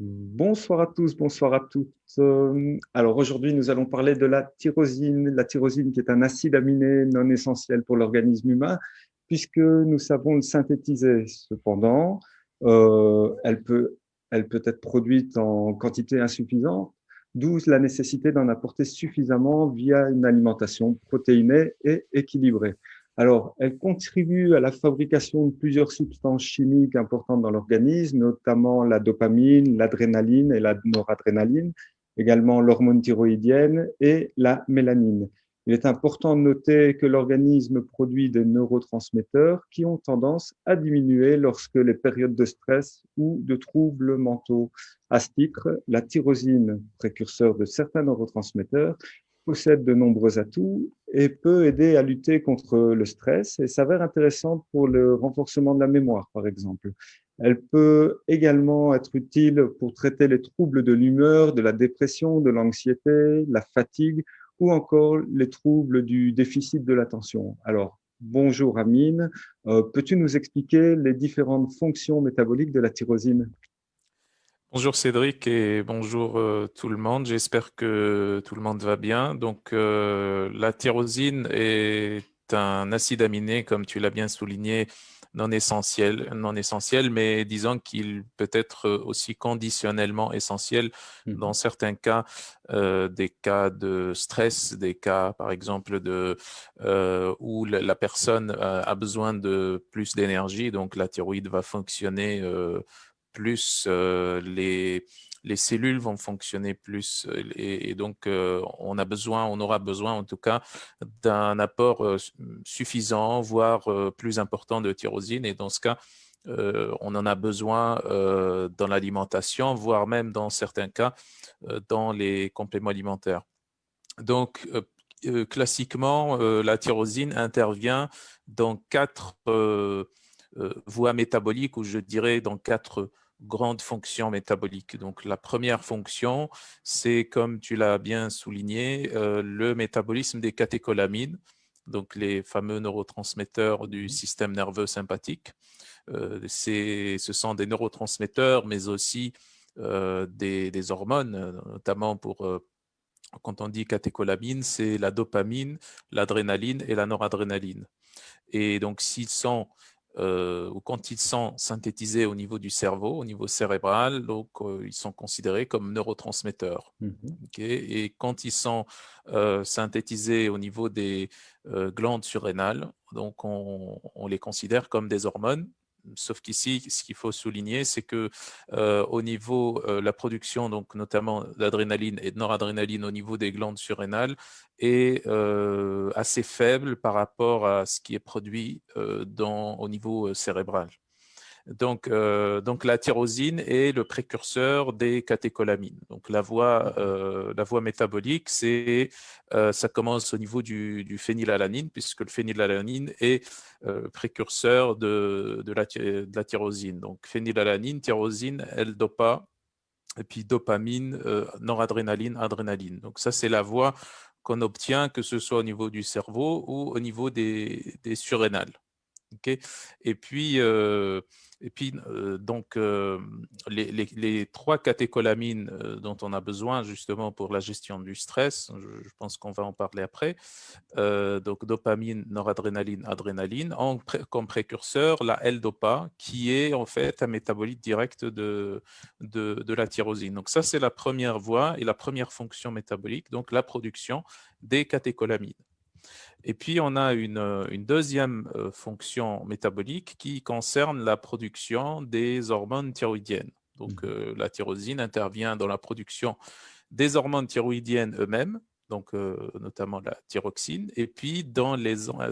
Bonsoir à tous, bonsoir à toutes. Alors aujourd'hui, nous allons parler de la tyrosine qui est un acide aminé non essentiel pour l'organisme humain, puisque nous savons le synthétiser. Cependant, elle peut être produite en quantité insuffisante, d'où la nécessité d'en apporter suffisamment via une alimentation protéinée et équilibrée. Alors, elle contribue à la fabrication de plusieurs substances chimiques importantes dans l'organisme, notamment la dopamine, l'adrénaline et la noradrénaline, également l'hormone thyroïdienne et la mélanine. Il est important de noter que l'organisme produit des neurotransmetteurs qui ont tendance à diminuer lorsque les périodes de stress ou de troubles mentaux. À ce titre, la tyrosine, précurseur de certains neurotransmetteurs, possède de nombreux atouts et peut aider à lutter contre le stress et s'avère intéressante pour le renforcement de la mémoire, par exemple. Elle peut également être utile pour traiter les troubles de l'humeur, de la dépression, de l'anxiété, la fatigue ou encore les troubles du déficit de l'attention. Alors, bonjour Amine, peux-tu nous expliquer les différentes fonctions métaboliques de la tyrosine? Bonjour Cédric et bonjour tout le monde. J'espère que tout le monde va bien. Donc, la tyrosine est un acide aminé, comme tu l'as bien souligné, non essentiel, mais disons qu'il peut être aussi conditionnellement essentiel dans Mhm. certains cas, des cas de stress, des cas, par exemple, où la personne a besoin de plus d'énergie. Donc, la thyroïde va fonctionner plus les cellules vont fonctionner plus et donc on aura besoin en tout cas d'un apport suffisant, voire plus important de tyrosine. Et dans ce cas, on en a besoin dans l'alimentation, voire même dans certains cas dans les compléments alimentaires. Donc, classiquement, la tyrosine intervient dans quatre voies métaboliques, ou je dirais dans quatre grandes fonctions métaboliques. Donc, la première fonction, c'est, comme tu l'as bien souligné, le métabolisme des catécholamines, donc les fameux neurotransmetteurs du système nerveux sympathique. Ce sont des neurotransmetteurs, mais aussi des hormones, notamment quand on dit catécholamine, c'est la dopamine, l'adrénaline et la noradrénaline. Et donc, ou quand ils sont synthétisés au niveau du cerveau, au niveau cérébral, donc ils sont considérés comme neurotransmetteurs. Mhm. Okay. Et quand ils sont synthétisés au niveau des glandes surrénales, donc on les considère comme des hormones. Sauf qu'ici, ce qu'il faut souligner, c'est que au niveau la production, donc notamment d'adrénaline et de noradrénaline au niveau des glandes surrénales, est assez faible par rapport à ce qui est produit au niveau cérébral. Donc la tyrosine est le précurseur des catécholamines. Donc la voie métabolique, ça commence au niveau du phénylalanine, puisque le phénylalanine est précurseur de la tyrosine. Donc phénylalanine, tyrosine, L-dopa, et puis dopamine, noradrénaline, adrénaline. Donc ça, c'est la voie qu'on obtient, que ce soit au niveau du cerveau ou au niveau des surrénales. Ok. Et puis, donc, les trois catécholamines dont on a besoin justement pour la gestion du stress, je pense qu'on va en parler après, donc dopamine, noradrénaline, adrénaline, comme précurseur la L-dopa, qui est en fait un métabolite direct de la tyrosine. Donc ça, c'est la première voie et la première fonction métabolique, donc la production des catécholamines. Et puis, on a une deuxième fonction métabolique qui concerne la production des hormones thyroïdiennes. Donc, Mhm. la tyrosine intervient dans la production des hormones thyroïdiennes eux-mêmes, donc notamment la thyroxine, et puis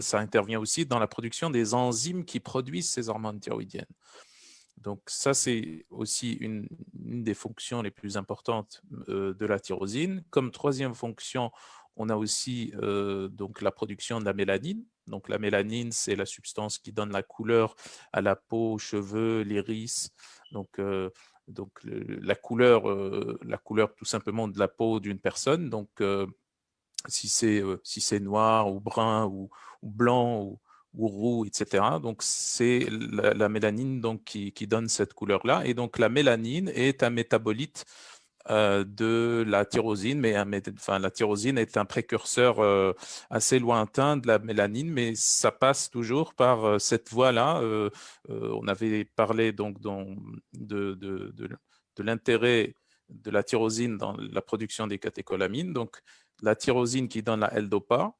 ça intervient aussi dans la production des enzymes qui produisent ces hormones thyroïdiennes. Donc ça, c'est aussi une des fonctions les plus importantes de la tyrosine. Comme troisième fonction, on a aussi donc la production de la mélanine. Donc la mélanine, c'est la substance qui donne la couleur à la peau, aux cheveux, l'iris. Donc, la couleur tout simplement de la peau d'une personne. Donc si c'est noir ou brun ou blanc ou roux, etc. Donc, c'est la mélanine donc, qui donne cette couleur-là. Et donc, la mélanine est un métabolite de la tyrosine, mais enfin, la tyrosine est un précurseur assez lointain de la mélanine, mais ça passe toujours par cette voie-là. On avait parlé donc de l'intérêt de la tyrosine dans la production des catécholamines. Donc, la tyrosine qui donne la L-dopa.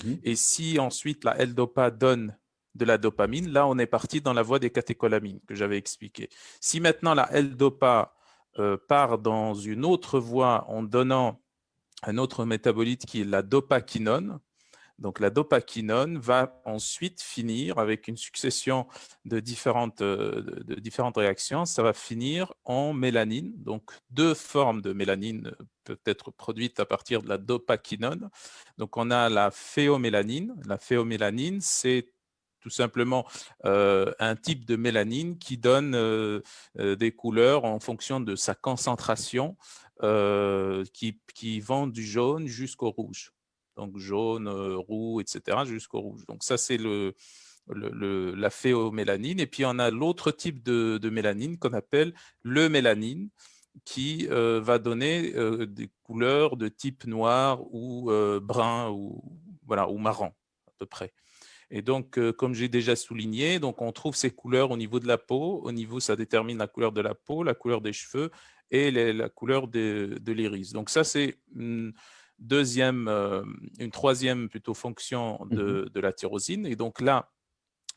Mhm. Et si ensuite la L-dopa donne de la dopamine, là, on est parti dans la voie des catécholamines que j'avais expliqué. Si maintenant la L-dopa part dans une autre voie en donnant un autre métabolite qui est la dopaquinone, donc la dopaquinone va ensuite finir avec une succession de différentes réactions. Ça va finir en mélanine. Donc deux formes de mélanine peuvent être produites à partir de la dopaquinone. Donc on a la phéomélanine. La phéomélanine, c'est tout simplement un type de mélanine qui donne des couleurs en fonction de sa concentration qui vont du jaune jusqu'au rouge. Donc jaune, roux, etc., jusqu'au rouge. Donc ça, c'est la phéomélanine. Et puis, on a l'autre type de mélanine qu'on appelle le mélanine, qui va donner des couleurs de type noir ou brun ou, voilà, ou marron, à peu près. Et donc, comme j'ai déjà souligné, donc on trouve ces couleurs au niveau de la peau. Au niveau, ça détermine la couleur de la peau, la couleur des cheveux et la couleur de l'iris. Donc ça, c'est une troisième plutôt fonction Mhm. de la tyrosine. Et donc là,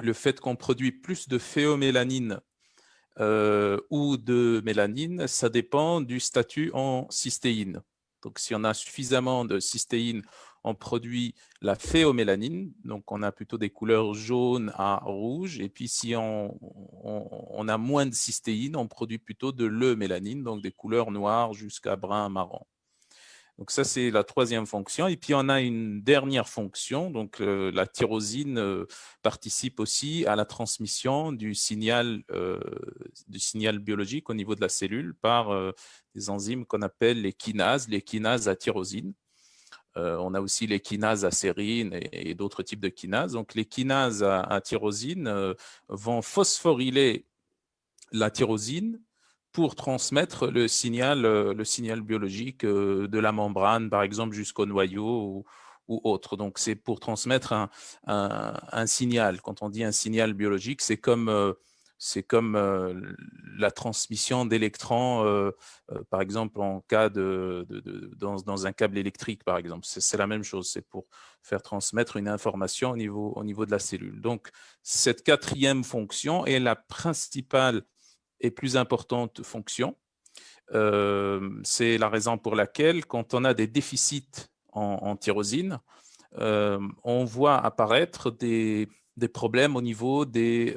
le fait qu'on produit plus de phéomélanine ou de mélanine, ça dépend du statut en cystéine. Donc, si on a suffisamment de cystéine, on produit la phéomélanine, donc on a plutôt des couleurs jaunes à rouge. Et puis, si on a moins de cystéine, on produit plutôt de l'eumélanine, donc des couleurs noires jusqu'à brun marron. Donc ça, c'est la troisième fonction. Et puis, on a une dernière fonction. Donc, la tyrosine participe aussi à la transmission du signal biologique au niveau de la cellule par des enzymes qu'on appelle les kinases à tyrosine. On a aussi les kinases à sérine et d'autres types de kinases. Donc, les kinases à tyrosine vont phosphoryler la tyrosine pour transmettre le signal biologique de la membrane, par exemple, jusqu'au noyau ou autre. Donc, c'est pour transmettre un signal. Quand on dit un signal biologique, c'est comme la transmission d'électrons, par exemple, en cas dans un câble électrique, par exemple. C'est la même chose. C'est pour faire transmettre une information au niveau de la cellule. Donc, cette quatrième fonction est la principale et plus importante fonction. C'est la raison pour laquelle, quand on a des déficits en tyrosine, on voit apparaître des problèmes au niveau des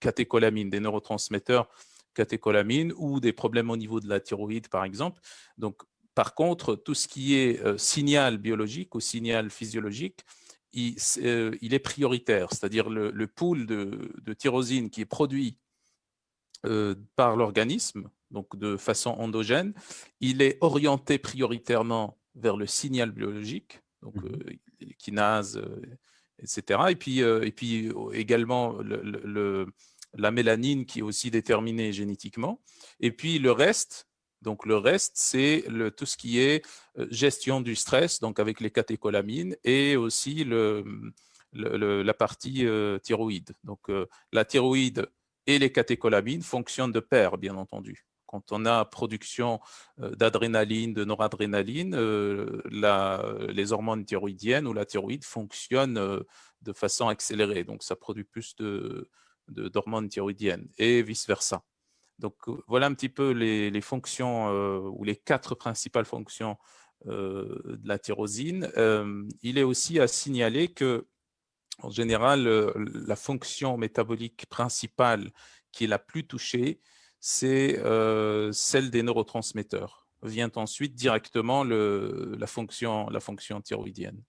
catécholamines, des neurotransmetteurs catécholamines, ou des problèmes au niveau de la thyroïde, par exemple. Donc, par contre, tout ce qui est signal biologique ou signal physiologique, il est prioritaire, c'est-à-dire le pool de tyrosine qui est produit par l'organisme, donc de façon endogène, il est orienté prioritairement vers le signal biologique, donc Mhm. les kinases, etc. Et puis également la mélanine qui est aussi déterminée génétiquement. Et puis le reste, c'est tout ce qui est gestion du stress, donc avec les catécholamines, et aussi la partie thyroïde. Donc la thyroïde et les catécholamines fonctionnent de pair, bien entendu. Quand on a production d'adrénaline, de noradrénaline, les hormones thyroïdiennes ou la thyroïde fonctionnent de façon accélérée. Donc, ça produit plus d'hormones thyroïdiennes et vice-versa. Donc, voilà un petit peu les fonctions ou les 4 principales fonctions de la tyrosine. Il est aussi à signaler que en général, la fonction métabolique principale qui est la plus touchée, c'est celle des neurotransmetteurs. Vient ensuite directement la fonction thyroïdienne.